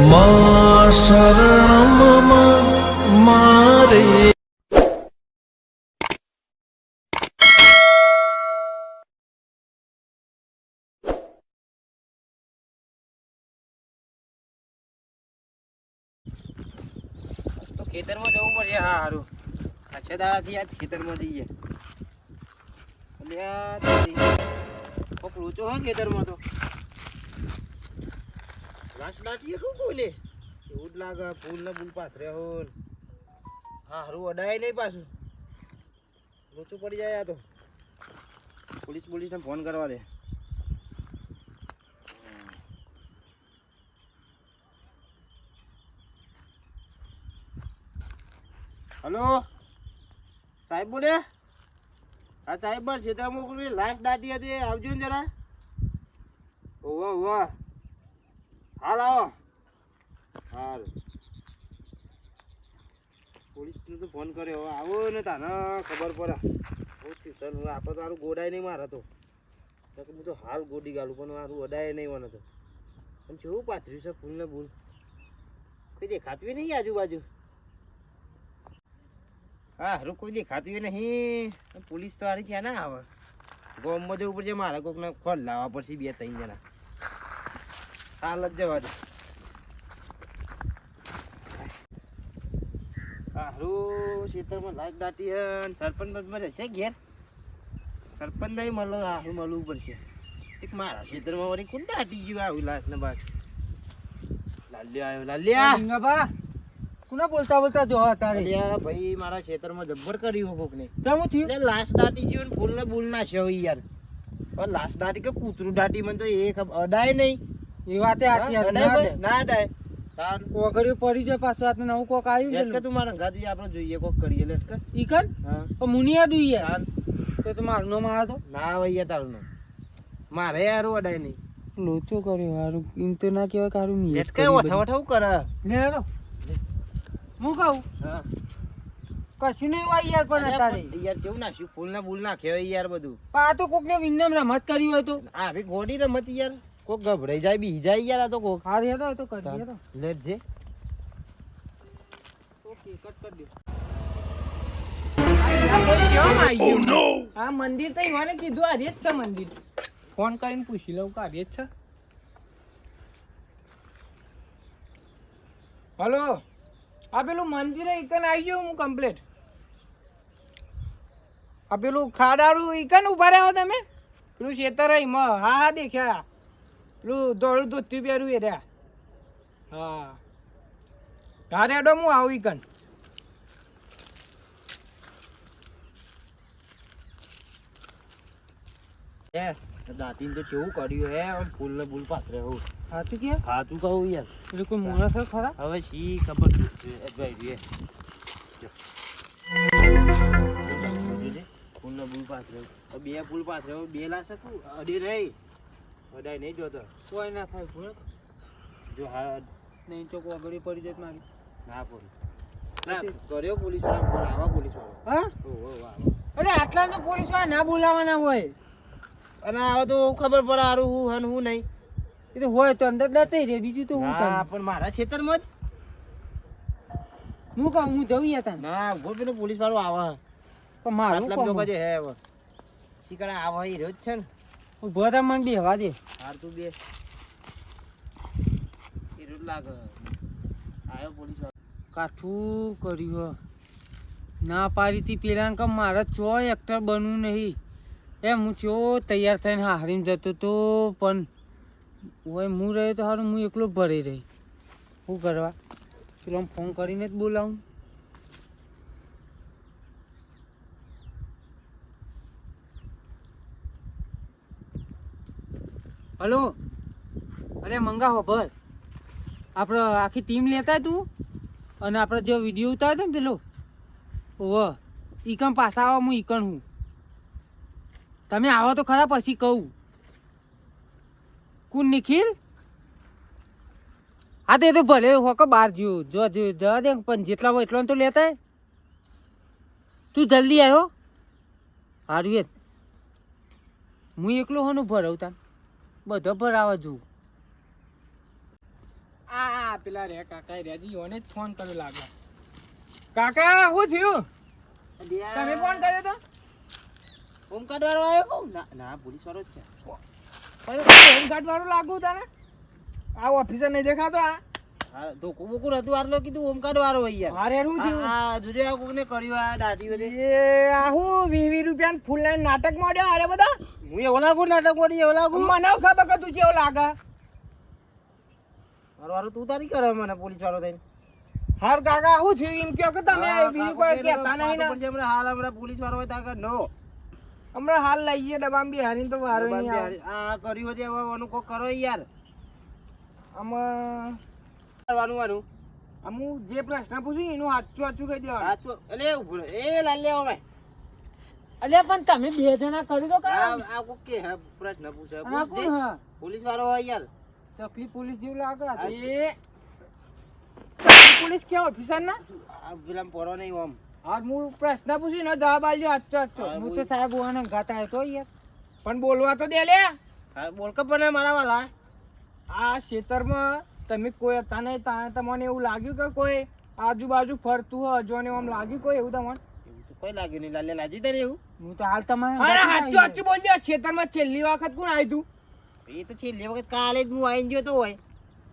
માં શરણમાં મારે તો ખેતરમાં જવું પડશે. હા સારું આછે દાડાથી આ ખેતરમાં જઈએ. કોક લોચો હા ખેતરમાં તો ઘાસ દાટીએ કહું બોલે એવું જ લાગે. ફૂલ ને ફૂલ પાથરે હોલ. હા સારું અડાય નહીં પાછું લોચું પડી જાય. આ તો પોલીસને ફોન કરવા દે. હલો સાહેબ બોલે? હા સાહેબ બસ ખેતરમાં કોઈ લાશ દાટી હતી, આવજો ને જરા. ઓવા ઓવા હાલ આવો. હાલ પોલીસને તો ફોન કર્યો. હવે આવો ને તાને ખબર પડે. બહુ ટ્યુશન આપણે તો સારું ગોડાય નહીં મારે તો. હું તો હાલ ગોડી ગાલું પણ સારું અડાય નહીં મને તો. પણ કેવું પાથર્યું છે ફૂલ ને ફૂલ. કોઈ દેખાતું નહીં આજુબાજુ. હા હારું કોઈ દેખાતું નહીં. પોલીસ તો હારી ત્યાં ના આવે. ગામમાં જવું પડશે મારે. કોકને ખોલ લાવવા પડશે 2-3 જણા. હાલ જ જવા દે. હારું ખેતરમાં લાઈટ દાટી સરપંચ જશે ઘેર. સરપંચ નહીં મળે. હારું મળવું પડશે. મારા ખેતરમાં વળી કોણ દાટી ગયું આવ્યું લાશ ને બાસ. લાલ્યા આવ્યો લાલ્યા. કુના બોલતા જો તારે ભાઈ મારા ખેતરમાં જબ્બર કર્યું કોકને. ચમું થયું એટલે લાશ દાટી ગયું ને ફૂલ ને બૂલ નાખ્યો યાર. પણ લાશ દાટી કે કૂતરું દાટી મને તો એ અડાય નહીં. એ વાતે આથી ના અડાય. ઓગળ્યું પડી જાય પાછું આટલું નવું કોક આવ્યું લેટકે તું મારા ઘાથી આપણે જોઈએ કોક કરીએ લેટકે. ઈકન હા પણ મુનિયા દુઈ યાર તો મારું નામ આવે તો ના ભૈયા તારું નામ મારે યારું અડાય નહીં. લોચો કર્યો હારું એમ તો ના કહેવાય કે હારું નહીં લેટકે વઠાવઠાવ કરે. ને હું કહું હા કશું નહીં હોય યાર. પણ તારે યાર કેવું નાખ્યું ફૂલ ના બૂલ નાખ્યો યાર બધું. પણ આ તો કોકને વિન્નમ રમત કરી હોય તો આ ભી ગોડી રમત યાર. કોક ગભરાઈ જાય બી જાય યાર. આ તો કોક હાર હેડો તો કરી હેડો લેટ જે. ઓકે કટ કરી નો આ મંદિર તો મને કીધું આ રેત છે મંદિર. ફોન કરીને પૂછી લઉં કે આ રેત છે. હલો આ પેલું મંદિર ઈકન આવી ગયું હું કમ્પ્લીટ. આ પેલું ખાડારું ઈકન ઉભા રહ્યો તમે પેલું ખેતર હા હા દેખ્યા. પેલું દોડું ધોતી પહેર્યું એ રહ્યા. હા હા રેડો હું આવું ઈકન. દાટીને તો કેવું કર્યું હે. ફૂલ ને બૂલ પાથરે હું સાચું કે ખાતું કહું યાર. પેલું કોઈ માણસ ખરા હવે શી ખબર ભાઈ ફૂલ ને બૂલ પાથરે. 2 ફૂલ પાથરે 2 લાશ હતું. અડી રહી અડાય નહીં જોતો. કોઈ ના થાય ભૂલ જો હા નહીં તો કોઈ આગળ પડી જાય મારી. ના પોલીસ ના કર્યો પોલીસ વાળા ફોન. આવા પોલીસ વાળા. હા અરે આટલા તો પોલીસ વાળા ના બોલાવાના હોય. અને આવો તો ખબર પડે હારું હું હન હું નહીં. એ તો હોય તો અંદર ડટે રે બીજું તો હું હા પણ મારા ખેતરમાં જ હું કહું હું જઉં યા તને. ના ઉભો પેલો પોલીસ વાળો આવે. પણ મારું આટલા લોકો જે હે હવે શીકડા આવા એ રહ્યો જ છે ને. ઉભો થા મને બેહવા દે. હાર તું બે એ રોજ લાગે આવ્યો પોલીસ વાળો. કાઠું કર્યું ના પાડી હતી પેલા કે મારે ચોય એક્ટર બનવું નહીં. એમ હું ચો તૈયાર થઈને હારીને જતો તો પણ હોય હું રહે તો સારું હું એકલો ભરી રહી. શું કરવા પેલો ફોન કરીને જ બોલાવું. હલો અરે મંગા હો ભર આપણે આખી ટીમ લેતા તું અને આપણે જે વિડીયો ઉતાર્યો હતો ને પેલો ઓહ ઈકણ પાછા આવો હું ઈકણ હું. તમે આવો તો ખરા પછી કહું. કોણ નિખિલ? હા તો એ તો ભલે હોકો બહાર જ્યો જો જવા દે પણ જેટલા હોય એટલા તો લેતા. તું જલ્દી આવ્યો સારું એ હું એકલો હોનું ભરાવતા બધો ભરાવા જોઉં. આ પેલા રે કાકા રેજી ઓને જ ફોન કર્યો લાગે. કાકા શું થયું? તમે ફોન કર્યો તો? હોમગાર્ડ વાળો આવ્યો કહું? ના પોલીસ વાળો જ છે. હોમગાર્ડ વાળો લાગુ તને? આ ઓફિસર નહીં દેખાતો આ? હા ધોકું બોકું હતું આટલો કીધું હોમગાર્ડ વાળો હોય યાર. અરે શું થયું? આ જોજે આ કોકને કર્યું આ દાઢી વધે. એ આ હું 20 રૂપિયા ફૂલ લાઈન નાટક માંડ્યો અરે બધા? હું એવો લાગુ નાટક મોડી એવો લાગુ. મને ખબર કે તું કેવો લાગે. મારું તું તારી કરે મને પોલીસ વાળો થઈને. હાર કાકા શું થયું એમ કહો કે તમે બીજું કોઈ કહેતા નહીં ને. હમણાં પોલીસ વાળો હોય તાર નો હમણાં હાલ લઈએ ડબ્બામાં બિહારી તો વારો નહીં આવે. આ કર્યું છે હવે આનું કોક કરો યાર. આમાં કરવાનું હું જે પ્રશ્ન પૂછ્યું એનું સાચું કહી દેવાનું. સાચું એટલે ઉભો રહે. એ લાલ લે હવે. અલ્યા પણ તમે બે જણા કરી દો આ કોક કે હે પ્રશ્ન પૂછે પૂછજે. પોલીસ વાળો હોય યાર. ચકલી પોલીસ જેવું લાગે એ ચકલી પોલીસ કે ઓફિસર ના આ પેલા પોરો નહીં ઓમ. હા હું પ્રશ્ન પૂછ્યું એનો જવાબ આલજો સાચો હું તો સાહેબ ઓને ગાતા હતો યાર પણ બોલવા તો દે લે. હા બોલ કે પણ મારા વાલા આ ખેતરમાં તમે કોઈ હતા નહીં તમને એવું લાગ્યું કે કોઈ આજુબાજુ ફરતું હોય જોને આમ લાગ્યું કોઈ એવું તમને? એવું તો કોઈ લાગ્યું નહીં લાલે લાજી તને એવું. હું તો હાલ તમારે સાચું બોલજો ખેતરમાં છેલ્લી વખત કોણ આવ્યું તું? એ તો છેલ્લી વખત કાલે જ હું આવીને ગયો તો હોય.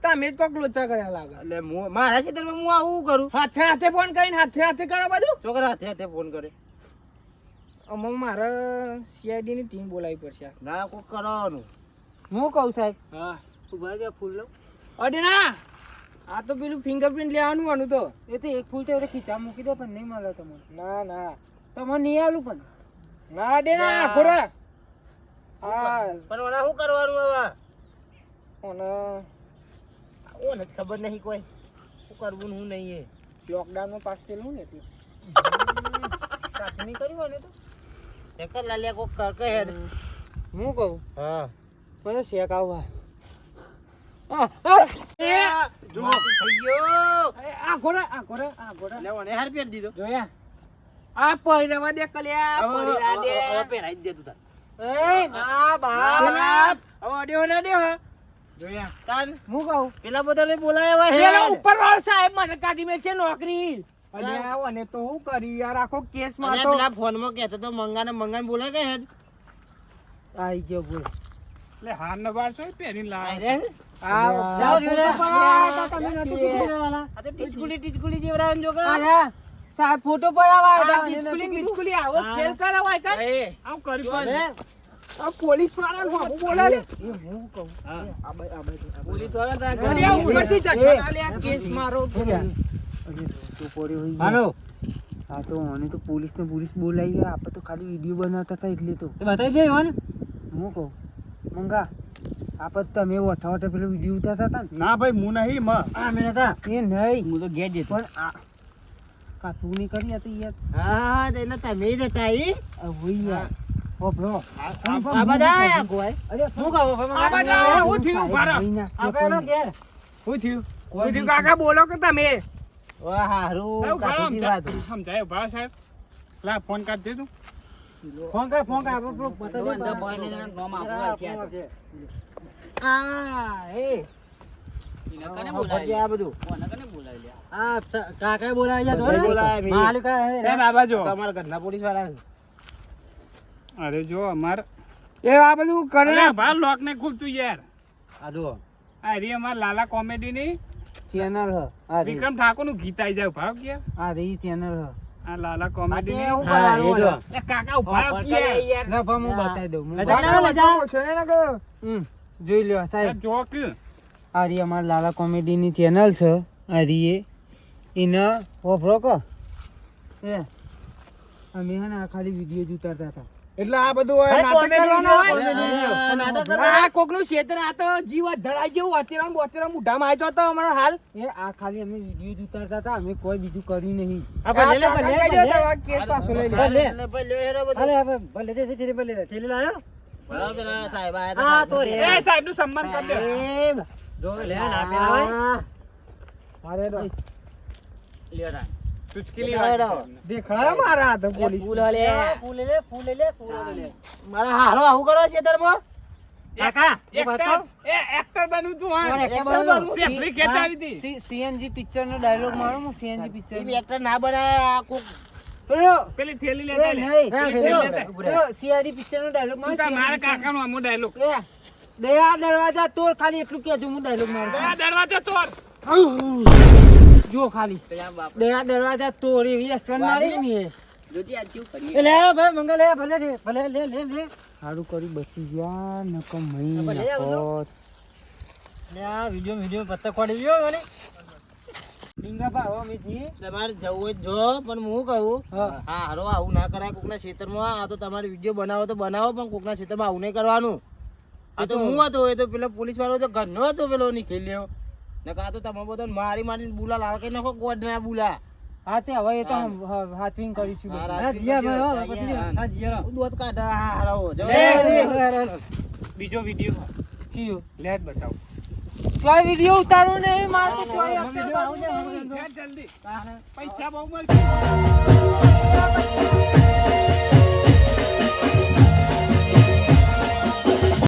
તમે જ કોક લોચા કર્યા લાગે. એટલે મારા ક્ષેત્રમાં હું આવું કરું. હાથે હાથે ફોન કરીને હાથે કરો બધું. છોકરા હાથે ફોન કરે. અમુક મારે સીઆઈડી ની ટીમ બોલાવી પડશે. ના કોક કરવાનું. હું કહું સાહેબ હા ઉભા ગયા ફૂલ લઉં. અરે ના આ તો પેલું ફિંગરપ્રિન્ટ લેવાનું આનું તો એ તો એક ફૂલ તો એટલે ખીચા મૂકી દો પણ નહીં મળે તમને. ના ના તમને નહીં આલું પણ ના દે ના ખોરા. હા પણ ઓલા શું કરવાનું હવે? અને ઓને ખબર નહીં કોઈ શું કરવું ને શું નહીં. એ લોકડાઉનમાં પાસ થયેલું ને એટલે કાચની કર્યું હોય ને તો એક જ લાલ્યા કોક કર કે હેડ. હું કહું હા મને શેક આવવા જો થઈ ગયો. આ ઘોડા લે ઓને હાર પહેર દીધો. જોયા આ પહેરવા દે કલ્યા પહેરા દે. હવે પહેરાઈ જ દે તું તાર. એ ના બા હવે અડ્યો ને અડ્યો હા. જોયા તાન હું કહું પેલા બધાને બોલાયા હોય પેલો ઉપર વાળો સાહેબ મને કાઢી મેલ છે નોકરી. અને આને તો હું કરી યાર આખો કેસ માં અને તો પેલા ફોનમાં કહેતો તો મંગાને બોલાય કે હેડ. આઈ ગયો બોલ એટલે હાર ને બાર છો પહેરીને લાવ. આ જાઓ જોડે. તમે નતું કીધું વાલા આ તો ટીચકુલી જેવરાન જો કે. સાહેબ ફોટો પડાવા આ ટીચકુલી આવો ખેલ કરાવાય કર આવ કરી પણ આ પોલીસ વાળા હું બોલા લે હું કહું પોલીસ વાળા તા ઉપરથી ચશ્મા લે કેસ મારો તો પોરી હોઈ હાલો આ તો ઓને તો પોલીસ બોલાઈ આપણે તો ખાલી વિડિયો બનાવતા હતા એટલે તો બતાઈ દે હોન. હું કહું મંગા આપણે તમે વઠા પેલો વિડિયો ઉતારતા હતા ને ના ભાઈ હું નહીં મ આ મે હતા. એ નહીં હું તો ગેટ જતો. પણ આ કાતું નહીં કરી હતી યાર હા એટલે તમે જ હતા ઈ. આ હોય યાર ઓ બ્રો આ બધા આયા કોઈ. અરે હું કહું આ બધા હું થયું બારા આપેલો ઘેર. હું થયું કાકા બોલો કે તમે વાહ હારું કાઢી વાત. સમજાય ભા સાહેબ લા ફોન કાઢ દે તું. ફોન કર આપણે બતા દે. આ એ આ બધું આ કાકા બોલાવ્યા તો ને માલિક એ બાબા જો તમારા ઘરના પોલીસ વાળા. અરે જો અમાર એ આ બધું કરે અરે ભા લોક ને ખુલતું યાર. આ જો આ રી અમાર લાલા કોમેડી ની ચેનલ હ આ રી વિક્રમ ઠાકોર નું ગીત આઈ જાય ભાવ કે આ રી ચેનલ હ આ લાલા કોમેડી ની. હા એ જો એ કાકા ઉભા કે યાર ના ભા હું બતાઈ દઉં જોઈ લ્યો સાહેબ જો કે આ રી અમાર લાલા કોમેડી ની ચેનલ છે આ રી એના ઓફરો કો એ અમે હે ને આ ખાલી વિડિયો જ ઉતારતા હતા એટલે આ બધું નાટક કરવાનું હોય નાટક આ કોકનું ક્ષેત્ર આ તો જીવ ધડાઈ જેવું અત્યારે બોતેરા મુઢામાં આવ્યો તો અમારો હાલ એ આ ખાલી અમે વિડિયો જ ઉતારતા હતા અમે કોઈ બીજું કર્યું નહીં આ ભલે લે કેસ પાછો લઈ લે ભલે ભલે દે ભલે ઠેલી લાયો. બરાબર પેલા સાહેબ આયા હતા. આ તો રે એ સાહેબ નું સન્માન કર દે. જો લે ના પેલા હોય અરે રો લેડા ચુટકીલી લેડા. દેખાડા મારા હાથ પોલીસ ફૂલે લે મારા હારો આવું કરો છે તરમાં. કાકા એક્ટર બનવું તું હા એક્ટર બનવું? સેફલી ખેંચાવી હતી સીએનજી પિક્ચર નો ડાયલોગ મારો હું સીએનજી પિક્ચર ઈ એક્ટર ના બનાય કોક પેલી થેલી લેતા લે સીઆઈડી પિક્ચર નો ડાયલોગ તું તાર મારા કાકાનો આમો ડાયલોગ દયા દરવાજા તોડ ખાલી એટલું કહેજો હું ડાયલોગ મારું આ દરવાજો તોડ જો ખાલી દયા દરવાજા તોડ એવી અસર મારી ને સારું કરી બચી ગયા નકો મહી નાખોત. તમારે જવું હોય તો જો પણ હું કહું હા. હા હારો આવું ના કરાય કોકના ક્ષેત્રમાં. આ તો તમારે વિડીયો બનાવો તો બનાવો પણ કોકના ક્ષેત્રમાં આવું નહીં કરવાનું. આ તો હું હતો એ તો પેલો પોલીસ વાળો તો ઘરનો હતો પેલો નિખેલ્યો ને કા તો તમે બધા મારી મારીને બુલા લાલ કરી નાખો ગોડ ના બુલા. હા તે હવે એ તો હાથવીન કરીશું હા, બધું. રાજકીય દૂધ કાઢા હા હારો જો બીજો વિડિયો ચિયો લે જ બતાવ ચોય વિડિયો ઉતારો નહીં મારતો ચોય જલ્દી પૈસા બહુ મળશે